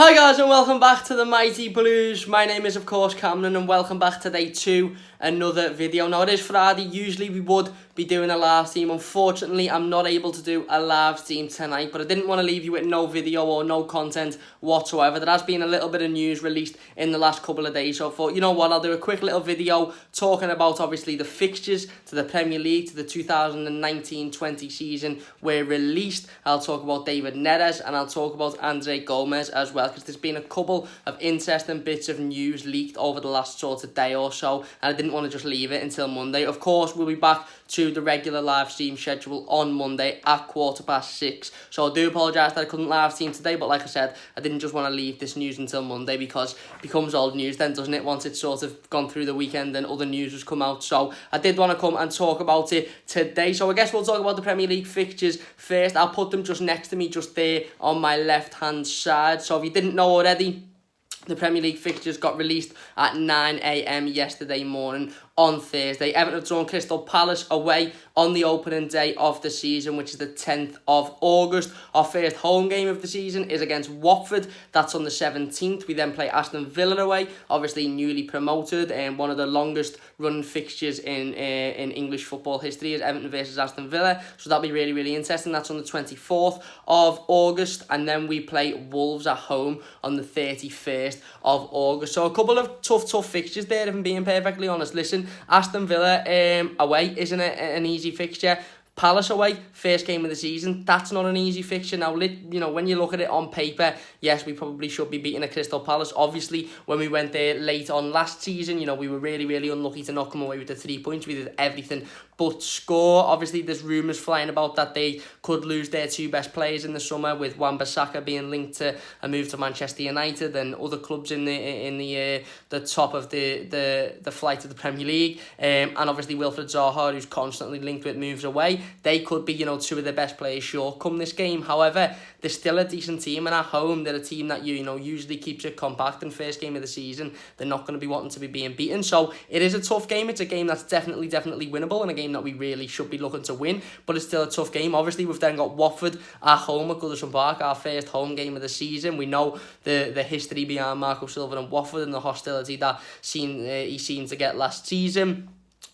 Hi guys and welcome back to the Mighty Blues. My name is of course Cameron and welcome back today to another video. Now it is Friday, usually we would be doing a live stream. Unfortunately I'm not able to do a live stream tonight, but I didn't want to leave you with no video or no content whatsoever. There has been a little bit of news released in the last couple of days, so I thought, you know what, I'll do a quick little video talking about obviously the fixtures to the Premier League to the 2019-20 season were released. I'll talk about David Neres and I'll talk about Gomes as well, because there's been a couple of interesting bits of news leaked over the last sort of day or so, and I didn't want to just leave it until Monday. Of course, we'll be back to the regular live stream schedule on Monday at 6:15. So I do apologise that I couldn't live stream today, but like I said, I didn't just want to leave this news until Monday because it becomes old news then, doesn't it, once it's sort of gone through the weekend and other news has come out. So I did want to come and talk about it today. So I guess we'll talk about the Premier League fixtures first. I'll put them just next to me, just there on my left hand side. So if you didn't know already, the Premier League fixtures got released at 9 AM yesterday morning on Thursday. Everton drawn Crystal Palace away on the opening day of the season, which is the 10th of August. Our first home game of the season is against Watford. That's on the 17th. We then play Aston Villa away, obviously newly promoted, and one of the longest running fixtures in English football history is Everton versus Aston Villa. So that'll be really, really interesting. That's on the 24th of August. And then we play Wolves at home on the 31st of August. So a couple of tough fixtures there, if I'm being perfectly honest. Listen, Aston Villa away isn't an easy fixture. Palace away, first game of the season, that's not an easy fixture. Now, you know, when you look at it on paper, yes, we probably should be beating a Crystal Palace. Obviously, when we went there late on last season, you know, we were really, really unlucky to not come away with the 3 points. We did everything but score. Obviously, there's rumours flying about that they could lose their two best players in the summer, with Wan-Bissaka being linked to a move to Manchester United and other clubs in the top of the flight of the Premier League. And obviously, Wilfried Zaha, who's constantly linked with moves away. They could be, you know, two of the best players sure come this game. However, they're still a decent team, and at home they're a team that you know usually keeps it compact. In first game of the season, they're not going to be wanting to be being beaten. So it is a tough game. It's a game that's definitely winnable, and a game that we really should be looking to win. But it's still a tough game. Obviously, we've then got Watford at home at Goodison Park, our first home game of the season. We know the history behind Marco Silva and Watford and the hostility that he seemed to get last season.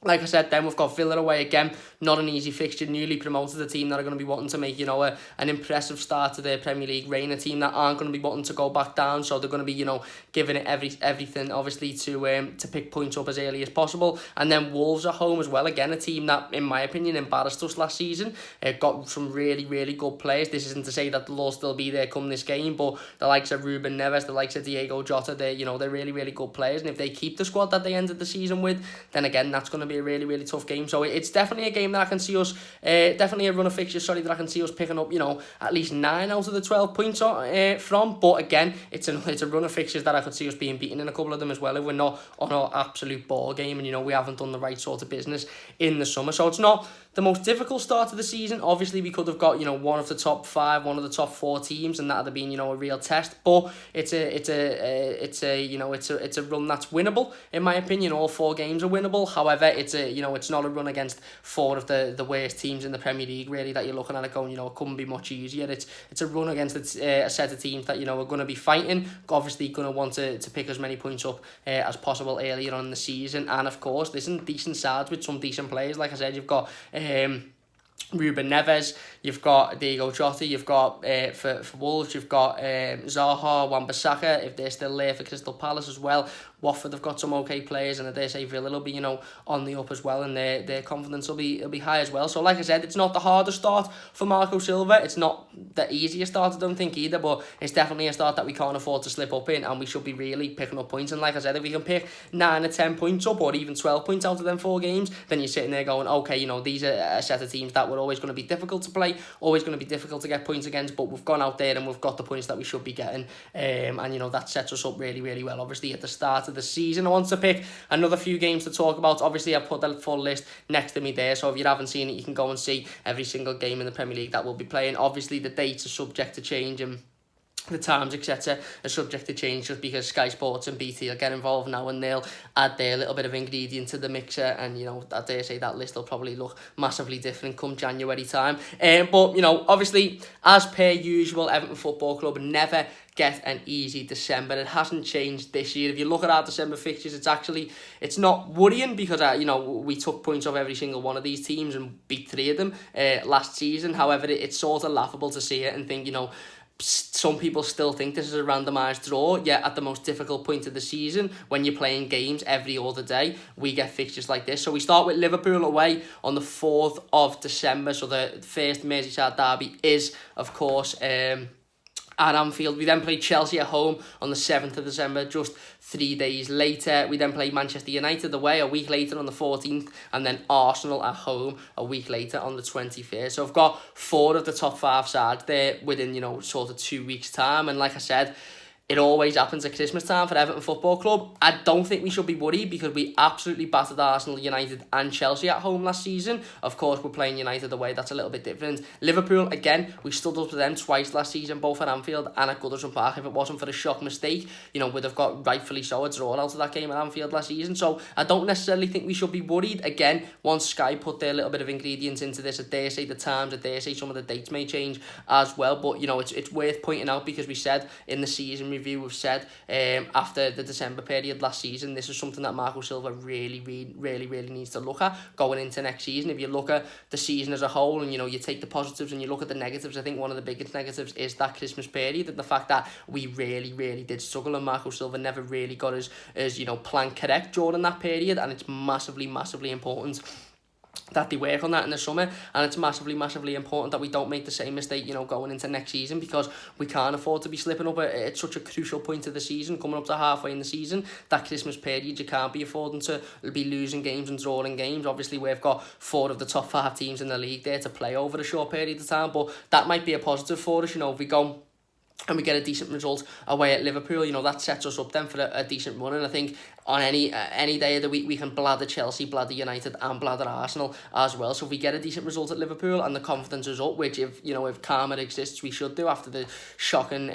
Like I said, then we've got Villa away again. Not an easy fixture. Newly promoted, a team that are going to be wanting to make, you know, an impressive start to their Premier League reign. A team that aren't going to be wanting to go back down, so they're going to be, you know, giving it everything, obviously, to pick points up as early as possible. And then Wolves at home as well. Again, a team that, in my opinion, embarrassed us last season. Got some really, really good players. This isn't to say that they'll all still be there come this game, but the likes of Ruben Neves, the likes of Diego Jota, they're really, really good players. And if they keep the squad that they ended the season with, then again, that's going to be a really, really tough game. So it's definitely a game that I can see us, definitely a run of fixtures, that I can see us picking up, you know, at least 9 out of the 12 points from. But again, it's a run of fixtures that I could see us being beaten in a couple of them as well if we're not on our absolute ball game and, you know, we haven't done the right sort of business in the summer. So it's not the most difficult start to the season. Obviously, we could have got, you know, one of the top 5, one of the top 4 teams, and that would have been, you know, a real test. But it's a run that's winnable in my opinion. All 4 games are winnable. However, it's not a run against 4 of the worst teams in the Premier League really that you're looking at it going, you know, it couldn't be much easier. It's a run against a set of teams that, you know, are going to be fighting, obviously going to want to pick as many points up as possible earlier on in the season. And of course, there's some decent sides with some decent players. Like I said, you've got Ruben Neves, you've got Diego Jota, you've got for Wolves, you've got Zaha, Wan-Bissaka, if they're still there for Crystal Palace as well. Watford have got some okay players, and I dare say Villa will be, you know, on the up as well, and their confidence will be high as well. So like I said, it's not the hardest start for Marco Silva. It's not the easiest start, I don't think either, but it's definitely a start that we can't afford to slip up in, and we should be really picking up points. And like I said, if we can pick 9 or 10 points up, or even 12 points out of them 4 games, then you're sitting there going, okay, you know, these are a set of teams that were always going to be difficult to play, always going to be difficult to get points against, but we've gone out there and we've got the points that we should be getting, and you know, that sets us up really, really well. Obviously, at the start of the season, I want to pick another few games to talk about. Obviously, I've put the full list next to me there, so if you haven't seen it, you can go and see every single game in the Premier League that we'll be playing. Obviously, the dates are subject to change, and The times, etc., are subject to change just because Sky Sports and BT will get involved now and they'll add their little bit of ingredient to the mixer, and I dare say that list will probably look massively different come January time. But obviously, as per usual, Everton Football Club never get an easy December. It hasn't changed this year. If you look at our December fixtures, it's not worrying because we took points off every single one of these teams and beat 3 of them last season. However, it's sort of laughable to see it and think, some people still think this is a randomised draw, yet at the most difficult point of the season, when you're playing games every other day, we get fixtures like this. So we start with Liverpool away on the 4th of December, so the first Merseyside derby is, of course, at Anfield. We then play Chelsea at home on the 7th of December, just 3 days later. We then play Manchester United away a week later on the 14th, and then Arsenal at home a week later on the 21st. So I've got 4 of the top 5 sides there within, sort of 2 weeks' time. And like I said, it always happens at Christmas time for Everton Football Club. I don't think we should be worried because we absolutely battered Arsenal, United and Chelsea at home last season. Of course, we're playing United away. That's a little bit different. Liverpool, again, we stood up to them twice last season, both at Anfield and at Goodison Park. If it wasn't for a shock mistake, we'd have got, rightfully so, a draw out of that game at Anfield last season. So I don't necessarily think we should be worried. Again, once Sky put their little bit of ingredients into this, I dare say the times, I dare say some of the dates may change as well. But, it's worth pointing out because we said in the season review, we've said after the December period last season, this is something that Marco Silva really needs to look at going into next season. If you look at the season as a whole and you take the positives and you look at the negatives, I think one of the biggest negatives is that Christmas period and the fact that we really did struggle, and Marco Silva never really got his plan correct during that period, and it's massively important that they work on that in the summer, and it's massively important that we don't make the same mistake going into next season, because we can't afford to be slipping up at such a crucial point of the season, coming up to halfway in the season. That Christmas period, you can't be affording to be losing games and drawing games. Obviously we've got 4 of the top 5 teams in the league there to play over a short period of time, but that might be a positive for us. If we go and we get a decent result away at Liverpool, that sets us up then for a decent run. And I think on any day of the week we can blather Chelsea, blather United and blather Arsenal as well. So if we get a decent result at Liverpool and the confidence is up, which if karma exists we should do after the shocking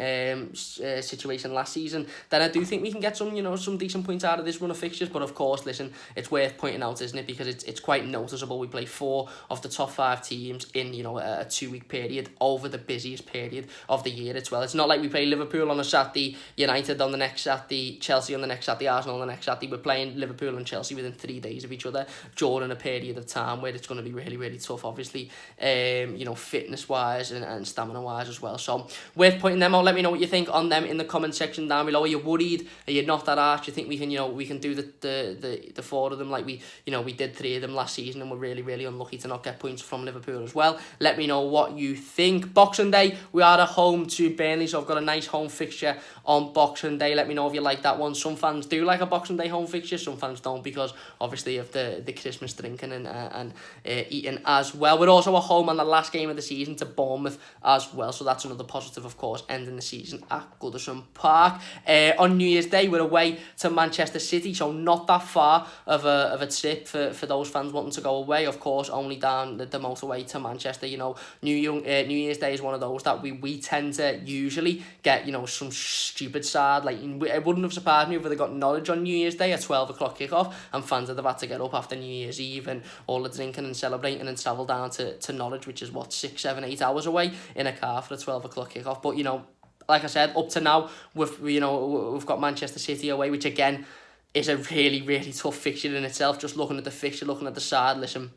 situation last season, then I do think we can get some decent points out of this run of fixtures. But of course, listen, it's worth pointing out, isn't it, because it's quite noticeable. We play 4 of the top 5 teams in a 2-week period over the busiest period of the year as well. It's not like we play Liverpool on a Saturday, United on the next Saturday, Chelsea on the next Saturday, Arsenal on the next Saturday. We're playing Liverpool and Chelsea within 3 days of each other during a period of time where it's going to be really tough, obviously, fitness wise and stamina wise as well. So worth pointing them out. Let me know what you think on them in the comment section down below. Are you worried? Are you not that harsh? Do you think we can do the 4 of them like we did 3 of them last season, and we're really unlucky to not get points from Liverpool as well? Let me know what you think. Boxing Day, we are at home to Burnley, so I've got a nice home fixture on Boxing Day. Let me know if you like that one. Some fans do like a Boxing Day home fixture, some fans don't, because obviously of the Christmas drinking and eating as well. We're also at home on the last game of the season to Bournemouth as well, so that's another positive, of course, ending the season at Goodison Park. On New Year's Day, we're away to Manchester City, so not that far of a trip for those fans wanting to go away. Of course, only down the motorway to Manchester. New Year's Day is one of those that we tend to usually get some stupid side. Like, it wouldn't have surprised me if they got Norwich on New Year's Day at 12 o'clock kickoff, and fans would have had to get up after New Year's Eve and all the drinking and celebrating and travel down to Norwich, which is 6, 7, 8 hours away in a car for a 12 o'clock kickoff. But like I said, up to now we've got Manchester City away, which again is a really tough fixture in itself. Just looking at the fixture, looking at the side, listen,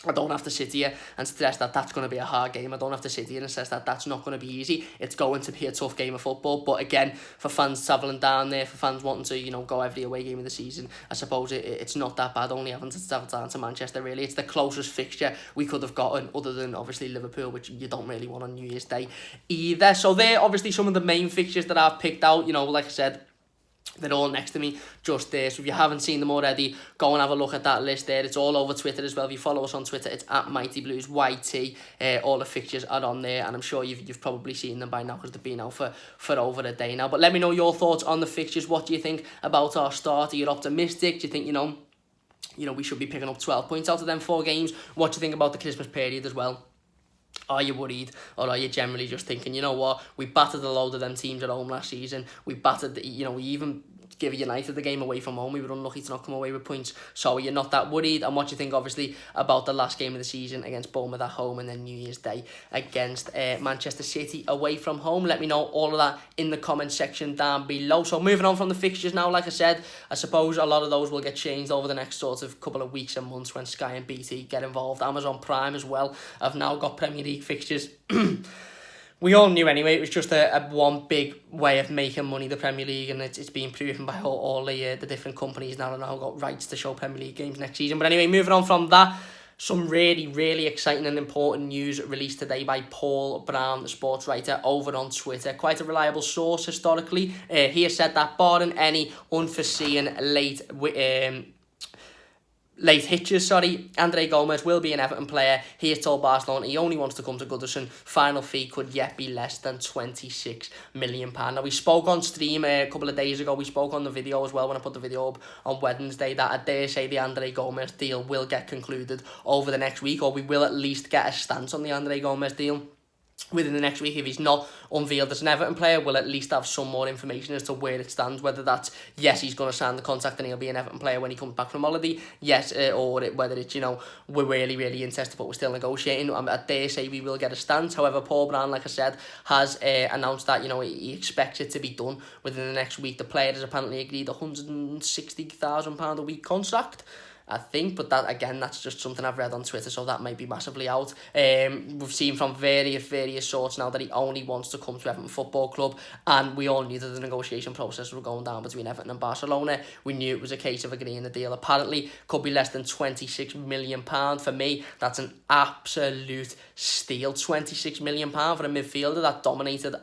I don't have to sit here and stress that that's going to be a hard game. I don't have to sit here and stress that that's not going to be easy. It's going to be a tough game of football. But again, for fans travelling down there, for fans wanting to, go every away game of the season, I suppose it's not that bad only having to travel down to Manchester, really. It's the closest fixture we could have gotten, other than obviously Liverpool, which you don't really want on New Year's Day either. So they're obviously some of the main fixtures that I've picked out. Like I said, they're all next to me just there, so if you haven't seen them already, go and have a look at that list there. It's all over Twitter as well. If you follow us on Twitter, it's at Mighty Blues YT. All the fixtures are on there, and I'm sure you've probably seen them by now because they've been out for over a day now. But let me know your thoughts on the fixtures. What do you think about our start? Are you optimistic? Do you think we should be picking up 12 points out of them 4 games? What do you think about the Christmas period as well? Are you worried, or are you generally just thinking, you know what, we battered a load of them teams at home last season, we battered, we even give United the game away from home, we were unlucky to not come away with points, so you're not that worried? And what do you think, obviously, about the last game of the season against Bournemouth at home, and then New Year's Day against Manchester City away from home? Let me know all of that in the comment section down below. So moving on from the fixtures now, like I said, I suppose a lot of those will get changed over the next sort of couple of weeks and months when Sky and BT get involved. Amazon Prime as well have now got Premier League fixtures. We all knew anyway, it was just a one big way of making money, the Premier League, and it's been proven by all the different companies now got rights to show Premier League games next season. But anyway, moving on from that, some really, really exciting and important news released today by Paul Brown, the sports writer, over on Twitter. Quite a reliable source historically. He has said that barring any unforeseen late hitches, Andre Gomes will be an Everton player. He has told Barcelona he only wants to come to Goodison. Final fee could yet be less than £26 million. Now, we spoke on stream a couple of days ago. We spoke on the video as well when I put the video up on Wednesday that I dare say the Andre Gomes deal will get concluded over the next week, or we will at least get a stance on the Andre Gomes deal within the next week. If he's not unveiled as an Everton player, we'll at least have some more information as to where it stands, whether that's, yes, he's going to sign the contract and he'll be an Everton player when he comes back from holiday, yes, or whether it's, we're really, really interested but we're still negotiating. I dare say we will get a stance. However, Paul Brown, like I said, has announced that, he expects it to be done within the next week. The player has apparently agreed a £160,000 a week contract, I think, but that, again, that's just something I've read on Twitter, so that might be massively out. We've seen from various sorts now that he only wants to come to Everton Football Club, and we all knew that the negotiation process was going down between Everton and Barcelona. We knew it was a case of agreeing the deal. Apparently, could be less than £26 million. For me, that's an absolute steal. £26 million for a midfielder that dominated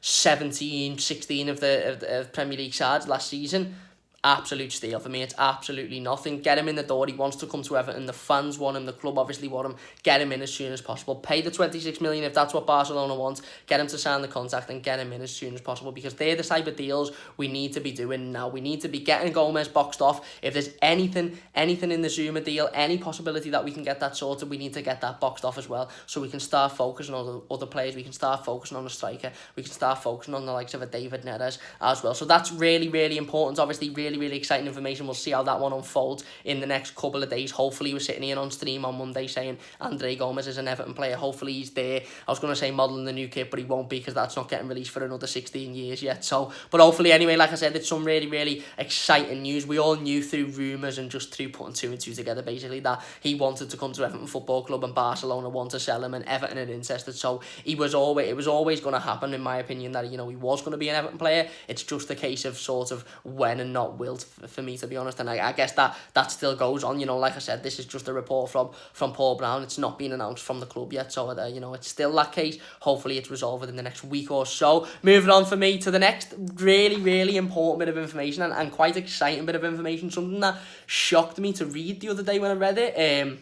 16 of the Premier League sides last season. Absolute steal for me. It's absolutely nothing. Get him in the door. He wants to come to Everton. The fans want him. The club obviously want him. Get him in as soon as possible. Pay the £26 million if that's what Barcelona wants. Get him to sign the contract and get him in as soon as possible, because they're the type of deals we need to be doing now. We need to be getting Gomes boxed off. If there's anything in the Zuma deal, any possibility that we can get that sorted, we need to get that boxed off as well, so we can start focusing on the other players. We can start focusing on the striker. We can start focusing on the likes of a David Neres as well. So that's really, really important. Obviously, really exciting information. We'll see how that one unfolds in the next couple of days. Hopefully, we're sitting here on stream on Monday saying Andre Gomes is an Everton player. Hopefully he's there. I was going to say modelling the new kit, but he won't be, because that's not getting released for another 16 years yet. So, but hopefully anyway, like I said, it's some really exciting news. We all knew through rumours and just through putting two and two together, basically, that he wanted to come to Everton Football Club and Barcelona wanted to sell him and Everton had interested. So it was always going to happen, in my opinion, that he was going to be an Everton player. It's just a case of sort of when and not will, for me, to be honest. And I guess that still goes on. Like I said, this is just a report from Paul Brown. It's not been announced from the club yet, so it's still that case. Hopefully it's resolved within the next week or so. Moving on for me to the next really important bit of information, and quite exciting bit of information, something that shocked me to read the other day when I read it.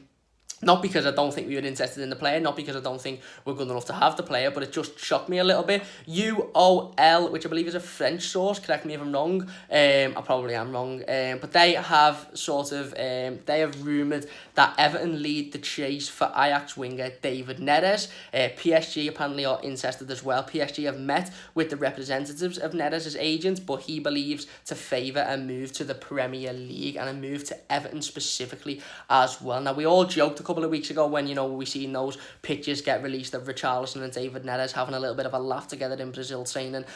Not because I don't think we were interested in the player, not because I don't think we're good enough to have the player, but it just shocked me a little bit. UOL, which I believe is a French source, correct me if I'm wrong, I probably am wrong, but they have rumoured that Everton lead the chase for Ajax winger David Neres. PSG apparently are interested as well. PSG have met with the representatives of Neres' agents, but he believes to favour a move to the Premier League and a move to Everton specifically as well. Now, we all joked a couple of weeks ago when we seen those pictures get released of Richarlison and David Neres having a little bit of a laugh together in Brazil, saying, and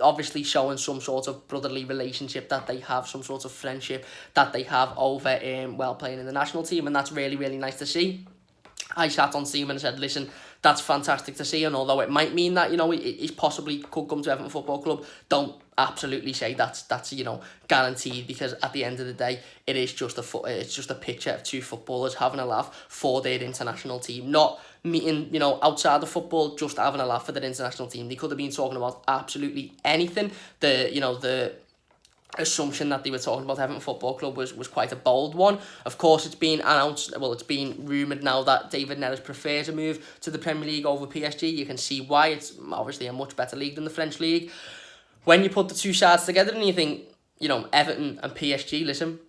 obviously showing some sort of brotherly relationship that they have, some sort of friendship that they have over playing in the national team, and that's really nice to see. I sat on stream and said, listen, that's fantastic to see, and although it might mean that he possibly could come to Everton Football Club, don't absolutely say that's guaranteed, because at the end of the day, it is just a picture of two footballers having a laugh for their international team, not meeting outside of football, just having a laugh for their international team. They could have been talking about absolutely anything. The assumption that they were talking about Everton Football Club was quite a bold one. Of course, it's been rumoured now that David Neres prefers a move to the Premier League over PSG. You can see why. It's obviously a much better league than the French league. When you put the two sides together and you think, Everton and PSG, listen,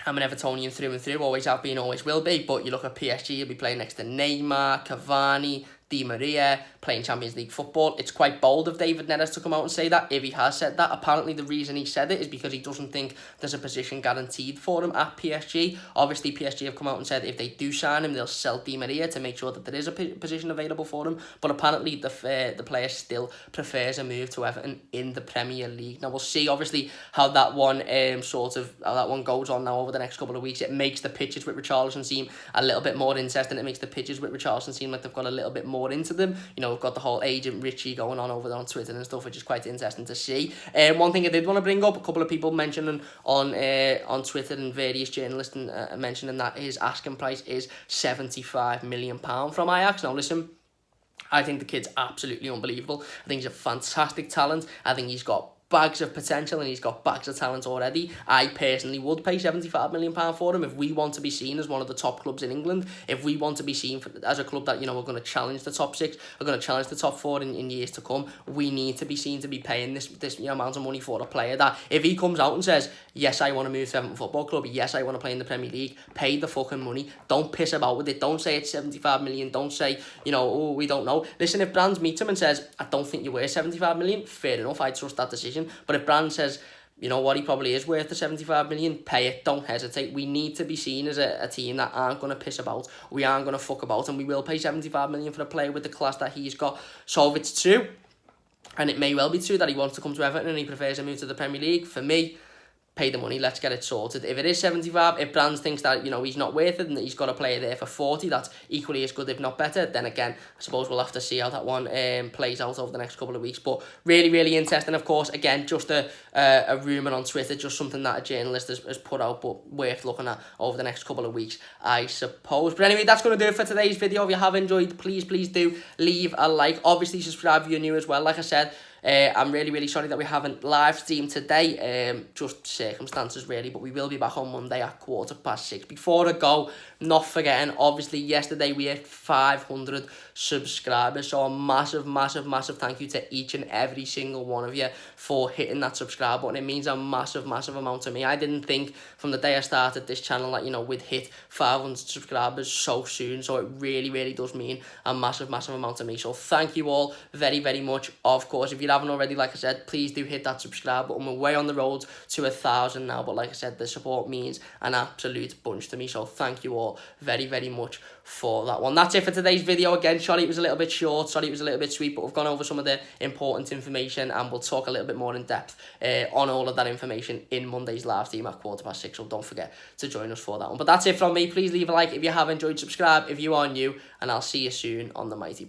I'm an Evertonian through and through, always have been, always will be. But you look at PSG, he'll be playing next to Neymar, Cavani, Di Maria, playing Champions League football. It's quite bold of David Neres to come out and say that, if he has said that. Apparently the reason he said it is because he doesn't think there's a position guaranteed for him at PSG. Obviously PSG have come out and said if they do sign him, they'll sell Di Maria to make sure that there is a position available for him. But apparently the player still prefers a move to Everton in the Premier League. Now we'll see obviously how that one goes on now over the next couple of weeks. It makes the pitches with Richarlison seem a little bit more interesting. It makes the pitches with Richarlison seem like they've got a little bit more into them. You know, we've got the whole agent Richie going on over there on Twitter and stuff, which is quite interesting to see. One thing I did want to bring up, a couple of people mentioning on Twitter and various journalists mentioning that his asking price is £75 million from Ajax. Now listen, I think the kid's absolutely unbelievable. I think he's a fantastic talent. I think he's got bags of potential and he's got bags of talent already. I personally would pay £75 million for him if we want to be seen as one of the top clubs in England. If we want to be seen as a club that, you know, we're going to challenge the top six, we're going to challenge the top four in years to come, we need to be seen to be paying this amount of money for a player that, if he comes out and says, yes, I want to move to Everton Football Club, yes, I want to play in the Premier League, pay the fucking money. Don't piss about with it. Don't say it's 75 million. Don't say, you know, oh, we don't know. Listen, if Brands meets him and says, I don't think you're worth 75 million, fair enough, I trust that decision. But if Brand says, you know what, he probably is worth the 75 million, pay it, don't hesitate. We need to be seen as a team that aren't going to piss about, we aren't going to fuck about, and we will pay 75 million for a player with the class that he's got. So if it's true, and it may well be true that he wants to come to Everton and he prefers a move to the Premier League, for me, pay the money, let's get it sorted. If it is 75, if Brands thinks that, you know, he's not worth it and that he's got a player there for 40 that's equally as good, if not better, then again, I suppose we'll have to see how that one plays out over the next couple of weeks. But really, really interesting, of course. Again, just a rumour on Twitter, just something that a journalist has put out, but worth looking at over the next couple of weeks, I suppose. But anyway, that's going to do it for today's video. If you have enjoyed, please do leave a like. Obviously, subscribe if you're new as well. Like I said, I'm really, really sorry that we haven't live streamed today, just circumstances really, but we will be back on Monday at 6:15. Before I go, not forgetting, obviously yesterday we hit 500 subscribers, so a massive, massive, massive thank you to each and every single one of you for hitting that subscribe button. It means a massive, massive amount to me. I didn't think from the day I started this channel that, you know, we'd hit 500 subscribers so soon, so it really, really does mean a massive, massive amount to me. So thank you all very, very much. Of course, if you haven't already, like I said, please do hit that subscribe button. We're way on the road to 1,000 now, but like I said, the support means an absolute bunch to me, so thank you all very, very much for that one. That's it for today's video. Again, sorry it was a little bit short, sorry it was a little bit sweet, but we've gone over some of the important information and we'll talk a little bit more in depth on all of that information in Monday's live stream at 6:15, so don't forget to join us for that one. But that's it from me. Please leave a like if you have enjoyed, subscribe if you are new, and I'll see you soon on the Mighty